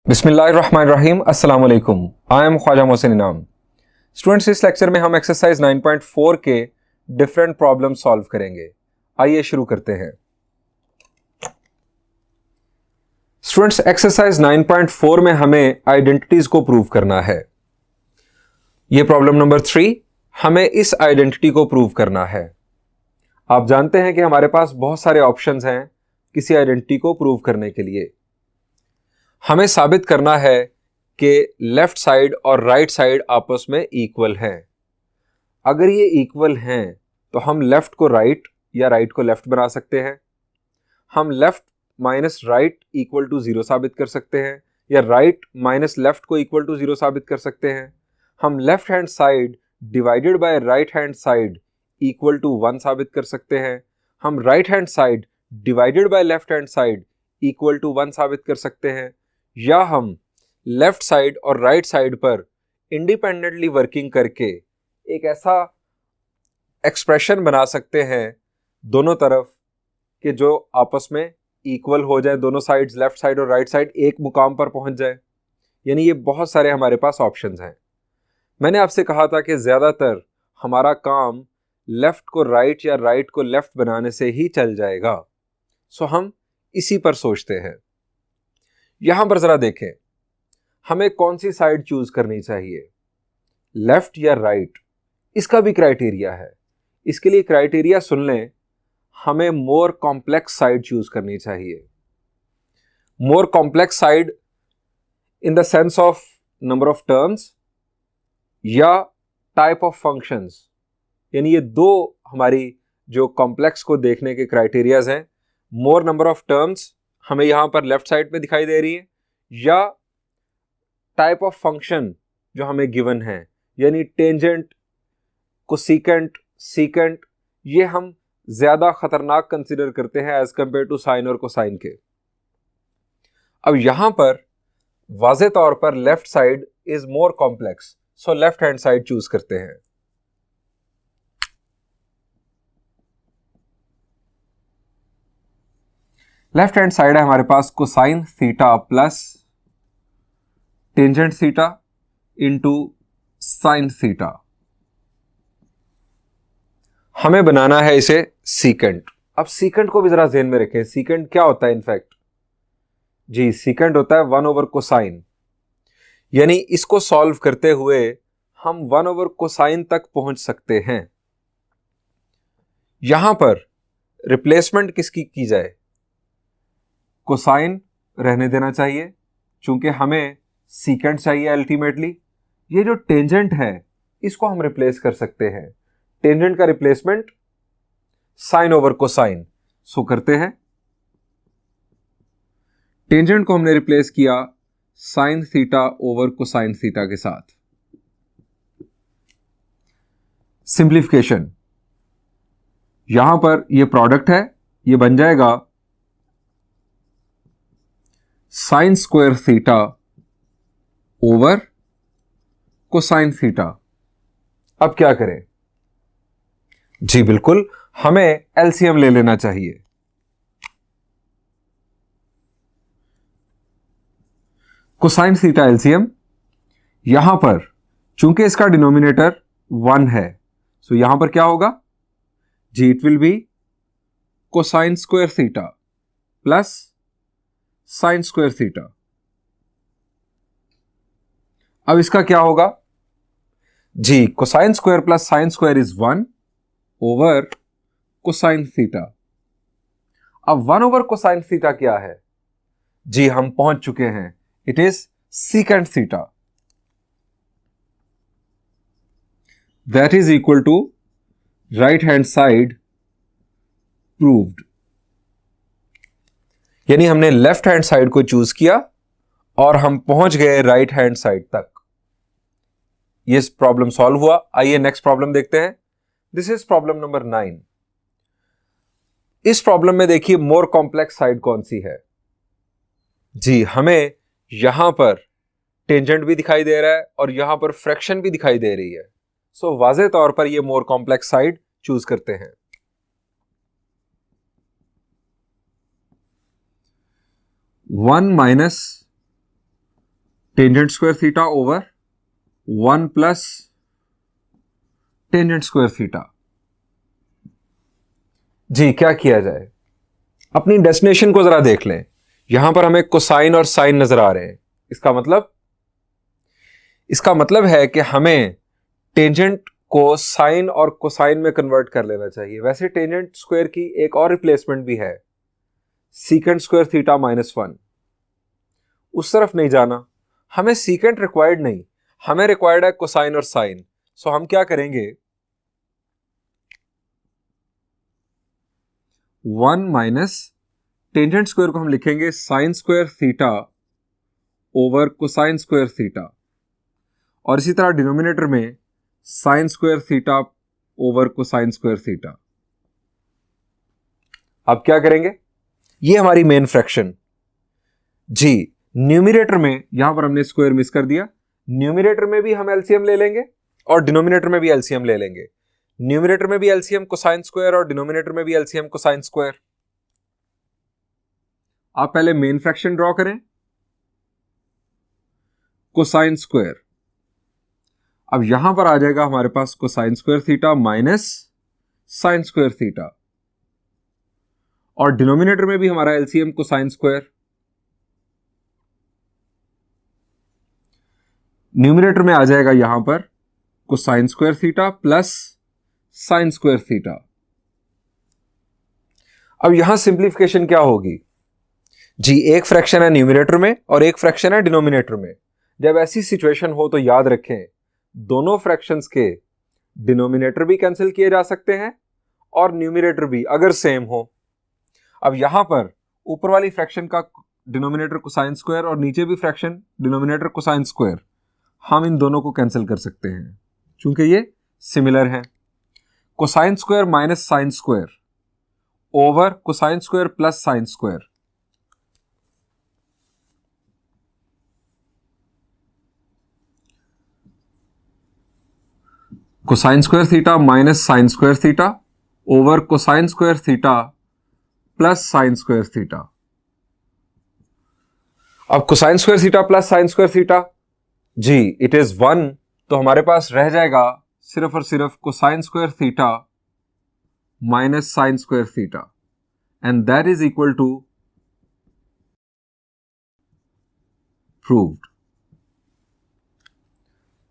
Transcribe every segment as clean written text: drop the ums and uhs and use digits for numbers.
बिस्मिल्लाहिर्रहमानिर्रहीम अस्सलाम वालेकुम। आई एम ख्वाजा मोहसिन इनाम। स्टूडेंट्स, इस लेक्चर में हम एक्सरसाइज 9.4 के डिफरेंट प्रॉब्लम सॉल्व करेंगे। आइए शुरू करते हैं। स्टूडेंट्स, एक्सरसाइज 9.4 में हमें आइडेंटिटीज को प्रूव करना है। यह प्रॉब्लम नंबर 3, हमें इस आइडेंटिटी को प्रूव करना है। आप जानते हैं कि हमारे पास बहुत सारे ऑप्शंस हैं किसी आइडेंटिटी को प्रूव करने के लिए। हमें साबित करना है कि लेफ्ट साइड और राइट साइड आपस में इक्वल हैं। अगर ये इक्वल हैं तो हम लेफ्ट को राइट या राइट को लेफ्ट बना सकते हैं। हम left minus right equal to 0 साबित कर सकते हैं, या राइट माइनस लेफ्ट को इक्वल टू 0 साबित कर सकते हैं। हम left hand side divided by right hand side equal to 1 साबित कर सकते हैं। हम right hand side divided by left hand side equal to 1 साबित कर सकते हैं। या हम लेफ्ट साइड और राइट साइड पर इंडिपेंडेंटली वर्किंग करके एक ऐसा एक्सप्रेशन बना सकते हैं दोनों तरफ कि जो आपस में इक्वल हो जाए, दोनों साइड्स लेफ्ट साइड और राइट साइड एक मुकाम पर पहुंच जाए। यानी ये बहुत सारे हमारे पास ऑप्शंस हैं। मैंने आपसे कहा था कि ज़्यादातर हमारा काम लेफ्ट को राइट या राइट को लेफ्ट बनाने से ही चल जाएगा। सो हम इसी पर सोचते हैं। यहां पर जरा देखें, हमें कौन सी साइड चूज करनी चाहिए, लेफ्ट या राइट, इसका भी क्राइटेरिया है। इसके लिए क्राइटेरिया सुन लें, हमें मोर कॉम्प्लेक्स साइड चूज करनी चाहिए। मोर complex side in the sense of number of terms या टाइप ऑफ फंक्शंस। यानी ये दो हमारी जो कॉम्प्लेक्स को देखने के क्राइटेरियाज हैं। मोर नंबर ऑफ टर्म्स हमें यहां पर लेफ्ट साइड में दिखाई दे रही है, या टाइप ऑफ फंक्शन जो हमें गिवन है, यानी टेंजेंट, कोसेकेंट, सीकेंट, ये हम ज्यादा खतरनाक कंसीडर करते हैं एज कंपेयर टू साइन और कोसाइन के। अब यहां पर वाज़े तौर पर left side is more complex, so left hand side choose करते हैं। लेफ्ट हैंड साइड है हमारे पास cosine theta plus tangent theta into sine theta. हमें बनाना है इसे सीकेंट। अब सीकेंट को भी जरा ध्यान में रखें। सीकेंट क्या होता है इनफैक्ट? जी, सीकेंट होता है 1 ओवर कोसाइन। यानी इसको सॉल्व करते हुए हम 1 ओवर कोसाइन तक पहुंच सकते हैं। यहां पर रिप्लेसमेंट किसकी की जाए? कोसाइन रहने देना चाहिए, चूंकि हमें सीकेंट चाहिए अल्टीमेटली। ये जो टेंजेंट है इसको हम रिप्लेस कर सकते हैं। टेंजेंट का रिप्लेसमेंट साइन ओवर कोसाइन। सो करते हैं, टेंजेंट को हमने रिप्लेस किया sign theta over cosine theta के साथ। सिंप्लीफिकेशन, यहां पर ये प्रोडक्ट है, ये बन जाएगा sign square theta over cosine theta. अब क्या करें? जी बिल्कुल, हमें एलसीएम ले लेना चाहिए। कोसाइन थीटा एलसीएम, यहां पर चूंकि इसका डिनोमिनेटर 1 है, सो यहां पर क्या होगा? जी, it will be cosine square theta plus sine square theta. अब इसका क्या होगा? जी, cosine square plus sine square is 1 over cosine theta. अब 1 ओवर कोसाइन थीटा क्या है? जी, हम पहुंच चुके हैं, it is secant theta. That is equal to right hand side proved. यानी हमने लेफ्ट हैंड साइड को चूज किया और हम पहुंच गए राइट हैंड साइड तक। ये प्रॉब्लम सॉल्व हुआ। आइए नेक्स्ट प्रॉब्लम देखते हैं। This is problem number 9। इस प्रॉब्लम में देखिए मोर कॉम्प्लेक्स साइड कौन सी है? जी, हमें यहां पर टेंजेंट भी दिखाई दे रहा है और यहां पर फ्रैक्शन भी दिखाई दे रही है। सो वाज़े तौर पर यह मोर कॉम्प्लेक्स साइड चूज करते हैं। 1 minus tangent square theta over 1 plus tangent square theta. जी क्या किया जाए, अपनी डेस्टिनेशन को जरा देख लें। यहां पर हमें कोसाइन और साइन नजर आ रहे हैं। इसका मतलब है कि हमें टेंजेंट को साइन और कोसाइन में कन्वर्ट कर लेना चाहिए। वैसे टेंजेंट स्क्वायर की एक और रिप्लेसमेंट भी है, सीकेंट स्क्वायर थीटा -1। उस तरफ नहीं जाना, हमें सीकेंट रिक्वायर्ड नहीं, हमें रिक्वायर्ड है कोसाइन और साइन। सो हम क्या करेंगे, 1 माइनस टेंजेंट स्क्वायर को हम लिखेंगे sign square theta over cosine square theta, और इसी तरह डिनोमिनेटर में sign square theta over cosine square theta. अब क्या करेंगे, ये हमारी मेन फ्रैक्शन। जी न्यूमरेटर में यहां पर हमने स्क्वायर मिस कर दिया, न्यूमरेटर में भी हम एलसीएम ले लेंगे और डिनोमिनेटर में भी एलसीएम ले लेंगे। न्यूमरेटर में भी एलसीएम कोसाइन स्क्वायर और डिनोमिनेटर में भी एलसीएम कोसाइन स्क्वायर। आप पहले मेन फ्रैक्शन ड्रॉ करें, कोसाइन स्क्वायर। अब यहां पर आ जाएगा हमारे पास cosine square theta minus sine square theta, और डिनोमिनेटर में भी हमारा एलसीएम कोसाइन स्क्वायर। न्यूमरेटर में आ जाएगा यहां पर cosine square theta plus sine square theta. अब यहां सिंप्लीफिकेशन क्या होगी, जी एक फ्रैक्शन है न्यूमरेटर में और एक फ्रैक्शन है डिनोमिनेटर में। जब ऐसी सिचुएशन हो तो याद रखें, दोनों फ्रैक्शंस के डिनोमिनेटर भी कैंसिल किए जा सकते हैं और न्यूमरेटर भी, अगर सेम हो। अब यहां पर ऊपर वाली फ्रैक्शन का डिनोमिनेटर कोसाइन स्क्वायर और नीचे भी फ्रैक्शन डिनोमिनेटर कोसाइन स्क्वायर, हम इन दोनों को कैंसिल कर सकते हैं क्योंकि ये सिमिलर है। Cosine square minus sine square over cosine square plus sine square. Cosine square theta minus sine square theta over cosine square theta plus sine square theta. अब cosine square theta plus sine square theta, जी it is 1, तो हमारे पास रह जाएगा सिर्फ और सिर्फ cosine square theta minus sine square theta, and that is equal to proved.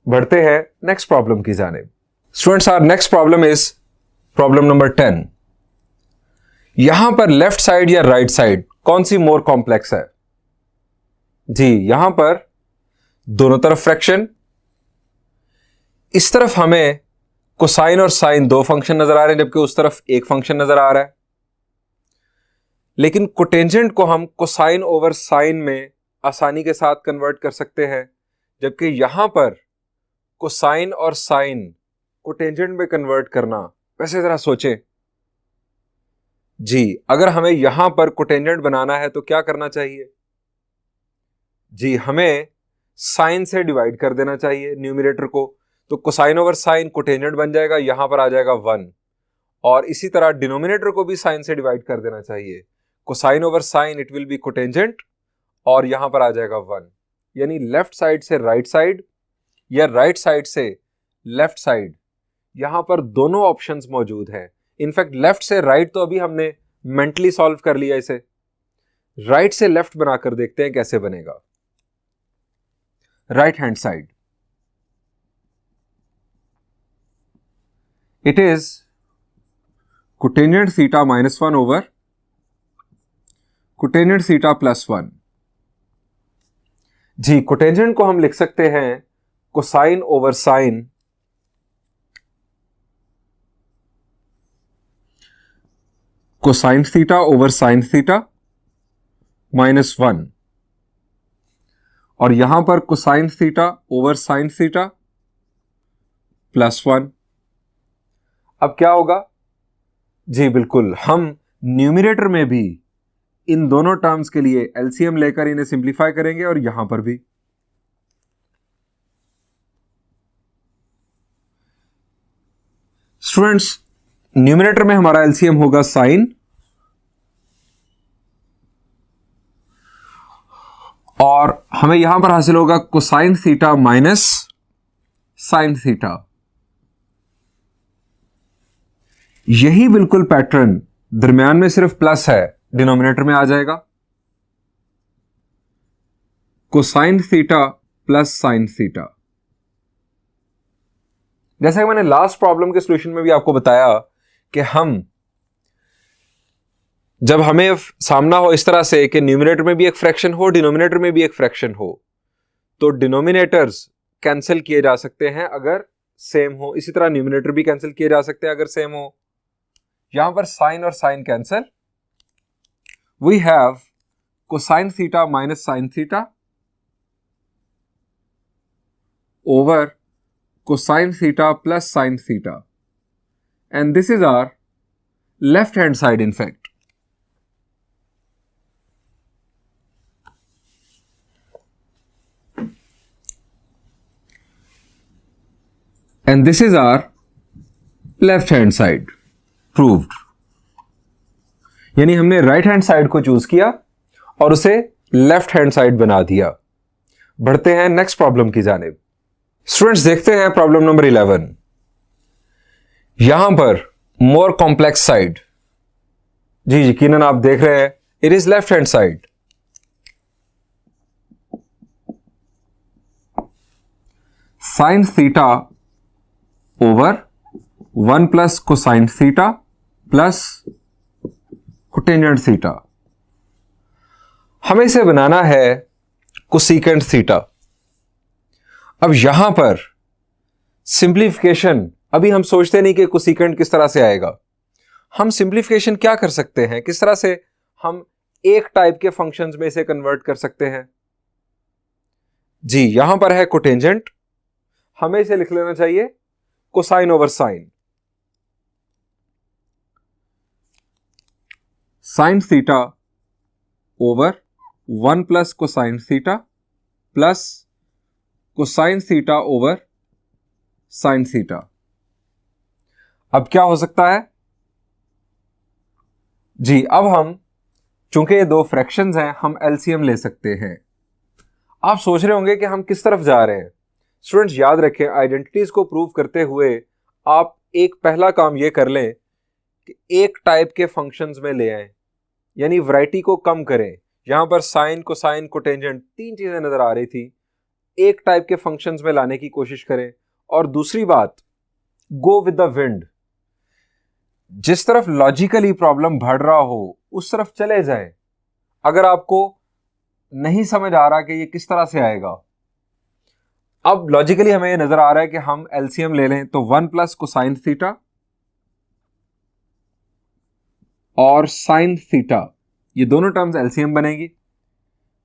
बढ़ते हैं नेक्स्ट प्रॉब्लम की जानिब। Students, our next problem is problem number 10। यहां पर लेफ्ट साइड या राइट साइड कौन सी मोर कॉम्प्लेक्स है? जी यहां पर दोनों तरफ फ्रैक्शन, इस तरफ हमें कोसाइन और साइन दो फंक्शन नजर आ रहे हैं जबकि उस तरफ एक फंक्शन नजर आ रहा है। लेकिन कोटेंजेंट को हम कोसाइन ओवर साइन में आसानी के साथ कन्वर्ट कर सकते हैं, जबकि यहां पर कोसाइन और साइन कोटेंजेंट में कन्वर्ट करना, वैसे जरा सोचें। जी अगर हमें यहां पर कोटेंजेंट बनाना है तो क्या करना चाहिए? जी हमें साइन से डिवाइड कर देना चाहिए न्यूमरेटर को, तो कोसाइन ओवर साइन कोटेंजेंट बन जाएगा, यहां पर आ जाएगा 1। और इसी तरह डिनोमिनेटर को भी साइन से डिवाइड कर देना चाहिए, cosine over sine it will be cotangent और यहां पर आ जाएगा 1। यानी लेफ्ट साइड से राइट साइड या राइट साइड से लेफ्ट साइड, यहां पर दोनों ऑप्शंस मौजूद हैं। इनफैक्ट लेफ्ट से राइट तो अभी हमने मेंटली सॉल्व कर लिया, इसे राइट से लेफ्ट बनाकर देखते हैं कैसे बनेगा। Right hand side, it is cotangent theta -1 over cotangent theta +1। जी कोटेंजेंट को हम लिख सकते हैं cosine over sine cosine theta over sine theta -1, और यहां पर cosine theta over sine theta +1। अब क्या होगा? जी बिल्कुल, हम न्यूमरेटर में भी इन दोनों टर्म्स के लिए एलसीएम लेकर इन्हें सिंप्लीफाई करेंगे और यहां पर भी। स्टूडेंट्स, न्यूमरेटर में हमारा एलसीएम होगा साइन और हमें यहां पर हासिल होगा cosine theta minus sine theta. यही बिल्कुल पैटर्न दरमियान में सिर्फ प्लस है, डिनोमिनेटर में आ जाएगा cosine theta plus sine theta. जैसा कि मैंने लास्ट प्रॉब्लम के सॉल्यूशन में भी आपको बताया कि जब हमें सामना हो इस तरह से कि न्यूमरेटर में भी एक फ्रैक्शन हो, डिनोमिनेटर में भी एक फ्रैक्शन हो, तो डिनोमिनेटर्स कैंसिल किए जा सकते हैं अगर सेम हो, इसी तरह न्यूमरेटर भी कैंसिल किए जा सकते हैं अगर सेम हो। यहां पर साइन और sine cancel, we have cosine theta minus sine theta over cosine theta plus sine theta, and this is our left hand side in fact. And this is our left hand side proved. यानी हमने right hand side को choose किया और उसे left hand side बना दिया। बढ़ते हैं नेक्स्ट प्रॉब्लम की जानिब। स्टूडेंट्स देखते हैं प्रॉब्लम नंबर 11। यहां पर मोर कॉम्प्लेक्स साइड, जी यकीनन आप देख रहे हैं it is left hand side. Sign theta over 1 plus cosine theta plus cotangent theta. हमें इसे बनाना है कोसेकेंट थीटा। अब यहां पर सिंप्लीफिकेशन, अभी हम सोचते नहीं कि कोसेकेंट किस तरह से आएगा। हम सिंप्लीफिकेशन क्या कर सकते हैं, किस तरह से हम एक टाइप के फंक्शंस में इसे कन्वर्ट कर सकते हैं। जी यहां पर है कोटेंजेंट, हमें इसे लिख लेना चाहिए cosine over sine. Sine theta over 1 plus cosine theta plus cosine theta over sine theta. अब क्या हो सकता है जी, अब हम चूंकि ये दो फ्रैक्शंस हैं हम एलसीएम ले सकते हैं। आप सोच रहे होंगे कि हम किस तरफ जा रहे हैं। स्टूडेंट्स याद रखें, आइडेंटिटीज को प्रूव करते हुए आप एक पहला काम ये कर लें कि एक टाइप के फंक्शंस में ले आएं, यानी वैरायटी को कम करें। यहां पर साइन, कोसाइन, कोटेंजेंट तीन चीजें नजर आ रही थी, एक टाइप के फंक्शंस में लाने की कोशिश करें। और दूसरी बात, गो विद द विंड। जिस तरफ लॉजिकली प्रॉब्लम बढ़ रहा हो उस तरफ चले जाएं। अगर आपको नहीं समझ आ रहा कि ये किस तरह से आएगा, अब लॉजिकली हमें ये नजर आ रहा है कि हम एलसीएम ले लें, तो 1 प्लस कोसाइन थीटा और साइन थीटा, ये दोनों टर्म्स एलसीएम बनेगी।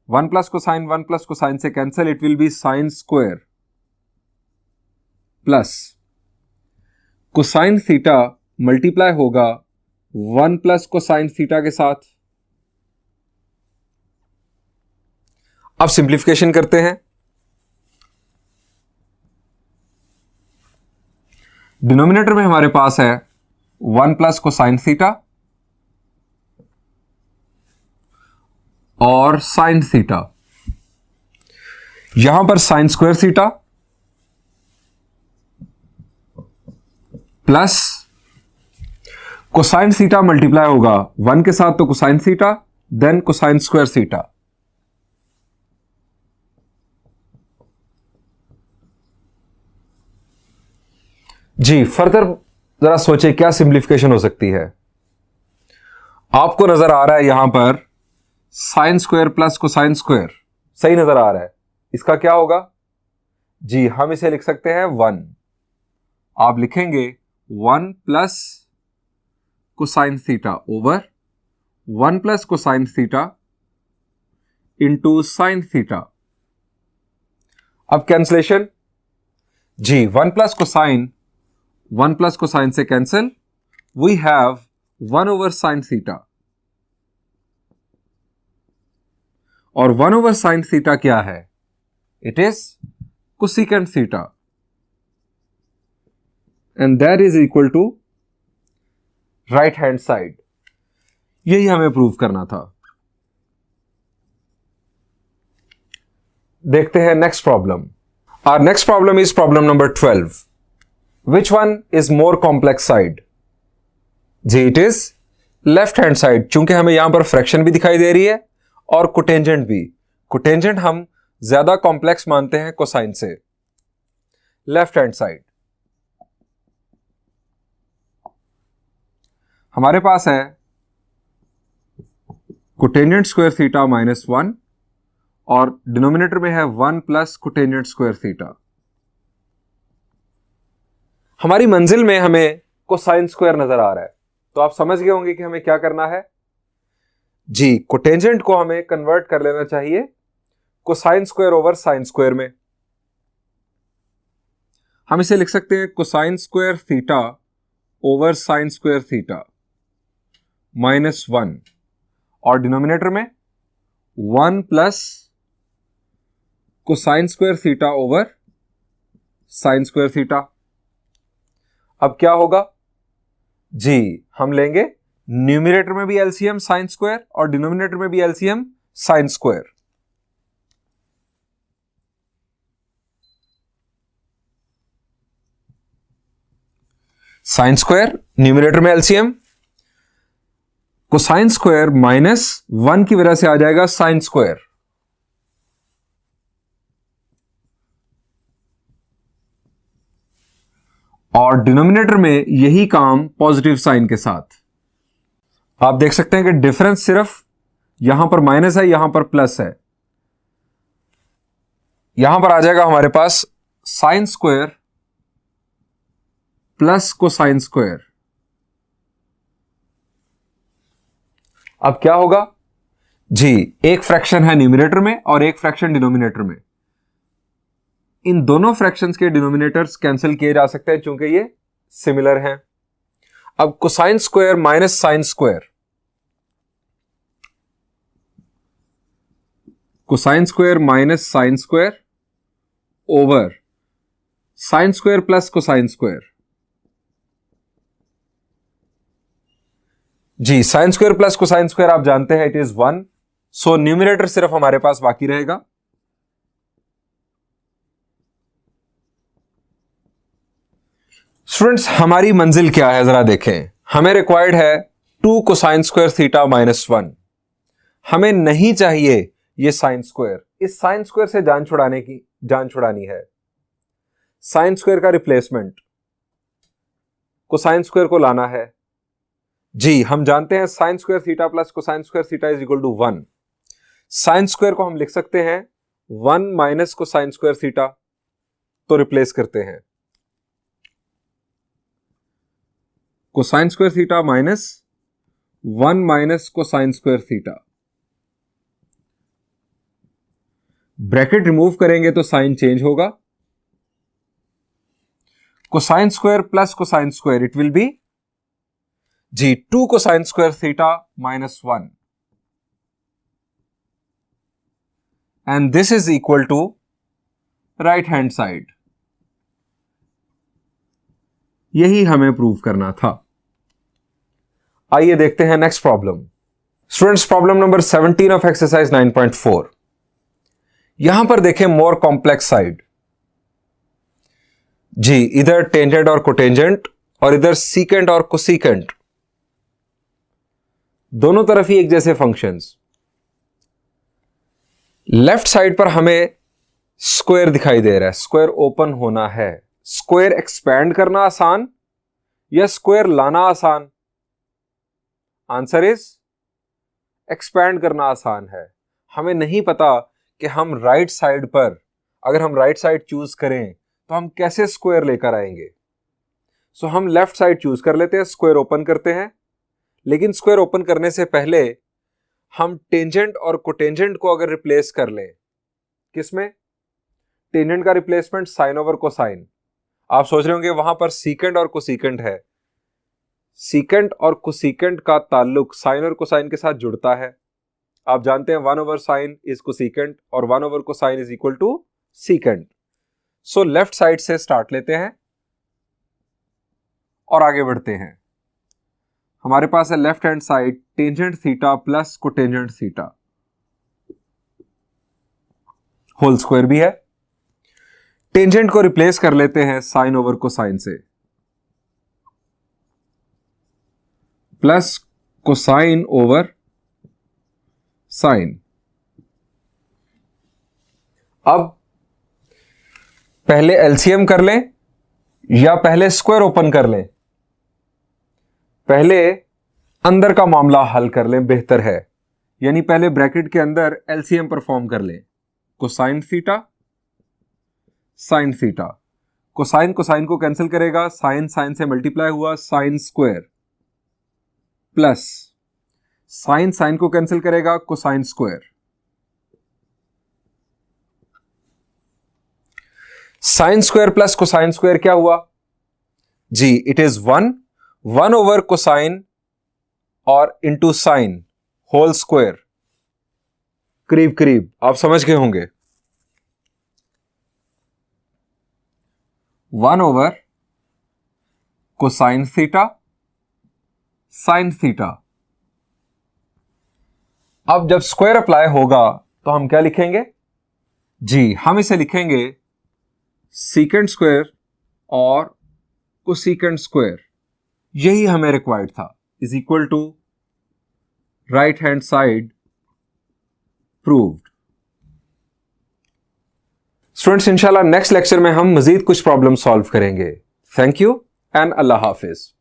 1 प्लस कोसाइन से cancel, it will B sign square plus cosine theta multiply होगा 1 प्लस कोसाइन थीटा के साथ। अब सिंप्लीफिकेशन करते हैं। डिनोमिनेटर में हमारे पास है 1 प्लस कोसाइन थीटा और साइन थीटा। यहां पर sine square theta plus cosine theta multiply होगा 1 के साथ तो cosine theta, then cosine square theta. जी फर्दर जरा सोचे क्या सिंप्लीफिकेशन हो सकती है। आपको नजर आ रहा है यहां पर sine square plus cosine square, सही नजर आ रहा है। इसका क्या होगा जी, हम इसे लिख सकते हैं 1। आप लिखेंगे 1 plus cosine theta over 1 plus cosine theta into sine theta. अब कैंसलेशन जी, 1 प्लस कोसाइन से cancel, we have 1 over sine theta. और 1 ओवर साइन थीटा क्या है, it is cosecant theta, and that is equal to right hand side. यही हमें prove करना था। देखते हैं next problem. Our next problem is problem number 12। Which one is more complex side? Ji it is left hand side. चूंकि हमें यहां पर फ्रैक्शन भी दिखाई दे रही है और कोटेंजेंट भी। कोटेंजेंट हम ज्यादा कॉम्प्लेक्स मानते हैं कोसाइन से। लेफ्ट हैंड साइड हमारे पास है कोटेंजेंट स्क्वायर थीटा -1 और डिनोमिनेटर में है 1 प्लस कोटेंजेंट स्क्वायर थीटा। हमारी मंजिल में हमें कोसाइन स्क्वायर नजर आ रहा है, तो आप समझ गए होंगे कि हमें क्या करना है। जी कोटेंजेंट को हमें कन्वर्ट कर लेना चाहिए cosine square over sine square में। हम इसे लिख सकते हैं cosine square theta over sine square theta -1 और डिनोमिनेटर में 1 plus cosine square theta over sine square theta. अब क्या होगा जी, हम लेंगे न्यूमरेटर में भी एलसीएम साइन स्क्वायर और डिनोमिनेटर में भी LCM sine square. Sine square numerator में एलसीएम, कोसाइन स्क्वायर -1 की वजह से आ जाएगा साइन स्क्वायर। और डिनोमिनेटर में यही काम पॉजिटिव साइन के साथ। आप देख सकते हैं कि डिफरेंस सिर्फ यहां पर माइनस है, यहां पर प्लस है। यहां पर आ जाएगा हमारे पास sine square plus cosine square. अब क्या होगा जी, एक फ्रैक्शन है न्यूमरेटर में और एक फ्रैक्शन डिनोमिनेटर में। इन दोनों फ्रैक्शंस के डिनोमिनेटर्स कैंसिल किए जा सकते हैं क्योंकि ये सिमिलर हैं। अब cosine square minus sine square, cosine square minus sine square over sine square plus cosine square. जी sine square plus cosine square आप जानते हैं इट इज 1, सो न्यूमरेटर सिर्फ हमारे पास बाकी रहेगा। स्टूडेंट्स हमारी मंजिल क्या है जरा देखें। हमें रिक्वायर्ड है 2 कोसाइन स्क्वायर थीटा -1। हमें नहीं चाहिए ये साइन स्क्वायर। इस साइन स्क्वायर से जान छुड़ानी है। साइन स्क्वायर का रिप्लेसमेंट कोसाइन स्क्वायर को लाना है। जी हम जानते हैं sine square theta plus cosine square theta is equal to 1। Sine square को हम लिख सकते हैं 1 माइनस कोसाइन स्क्वायर थीटा, तो रिप्लेस करते हैं cosine square theta -1 minus cosine square theta. Bracket remove करेंगे तो साइन चेंज होगा। Cosine square plus cosine square it will be जी 2 cosine square theta -1 and this is equal to right hand side. यही हमें prove करना था। आइए देखते हैं next problem. Students problem number 17 of exercise 9.4। यहां पर देखें मोर कॉम्प्लेक्स साइड। जी इधर टेंजेंट और कोटेंजेंट और इधर सीकेंट और कोसीकेंट, दोनों तरफ ही एक जैसे फंक्शंस। लेफ्ट साइड पर हमें स्क्वायर दिखाई दे रहा है, स्क्वायर ओपन होना है। स्क्वायर एक्सपैंड करना आसान या स्क्वायर लाना आसान? आंसर इज एक्सपैंड करना आसान है। हमें नहीं पता कि हम राइट साइड पर, अगर हम राइट साइड चूज करें तो हम कैसे स्क्वायर लेकर आएंगे। सो हम लेफ्ट साइड चूज कर लेते हैं, स्क्वायर ओपन करते हैं। लेकिन स्क्वायर ओपन करने से पहले हम टेंजेंट और कोटेंजेंट को अगर रिप्लेस कर लें, किसमें? टेंजेंट का रिप्लेसमेंट साइन ओवर कोसाइन। आप सोच रहे होंगे वहां पर सीकेंट और कोसीकेंट है। सीकेंट और कोसीकेंट का ताल्लुक साइन और कोसाइन के साथ जुड़ता है। आप जानते हैं 1 ओवर साइन इज कोसीकेंट और 1 over cosine is equal to secant. So left side से स्टार्ट लेते हैं और आगे बढ़ते हैं। हमारे पास है left hand side tangent theta plus cotangent theta whole square भी है। टेंजेंट को रिप्लेस कर लेते हैं साइन ओवर कोसाइन से, प्लस कोसाइन ओवर साइन। अब पहले एलसीएम कर लें या पहले स्क्वायर ओपन कर लें? पहले अंदर का मामला हल कर लें, बेहतर है। यानी पहले ब्रैकेट के अंदर एलसीएम परफॉर्म कर लें। Cosine theta sine theta, cosine cosine को कैंसिल करेगा, साइन साइन से मल्टीप्लाई हुआ sine square, plus sine sine को कैंसिल करेगा cosine square. Sine square plus cosine square क्या हुआ जी? इट इज 1 ओवर कोसाइन और इंटू साइन होल स्क्वायर। करीब करीब आप समझ गए होंगे। 1 over cosine theta sine theta. अब जब स्क्वायर अप्लाई होगा तो हम क्या लिखेंगे जी? हम इसे लिखेंगे सीकेंट स्क्वायर और कोसीकेंट स्क्वायर। यही हमें रिक्वायर्ड था, is equal to right hand side proved. Students, इंशाल्लाह नेक्स्ट लेक्चर में हम मजीद कुछ प्रॉब्लम सॉल्व करेंगे। थैंक यू एंड अल्लाह हाफिज।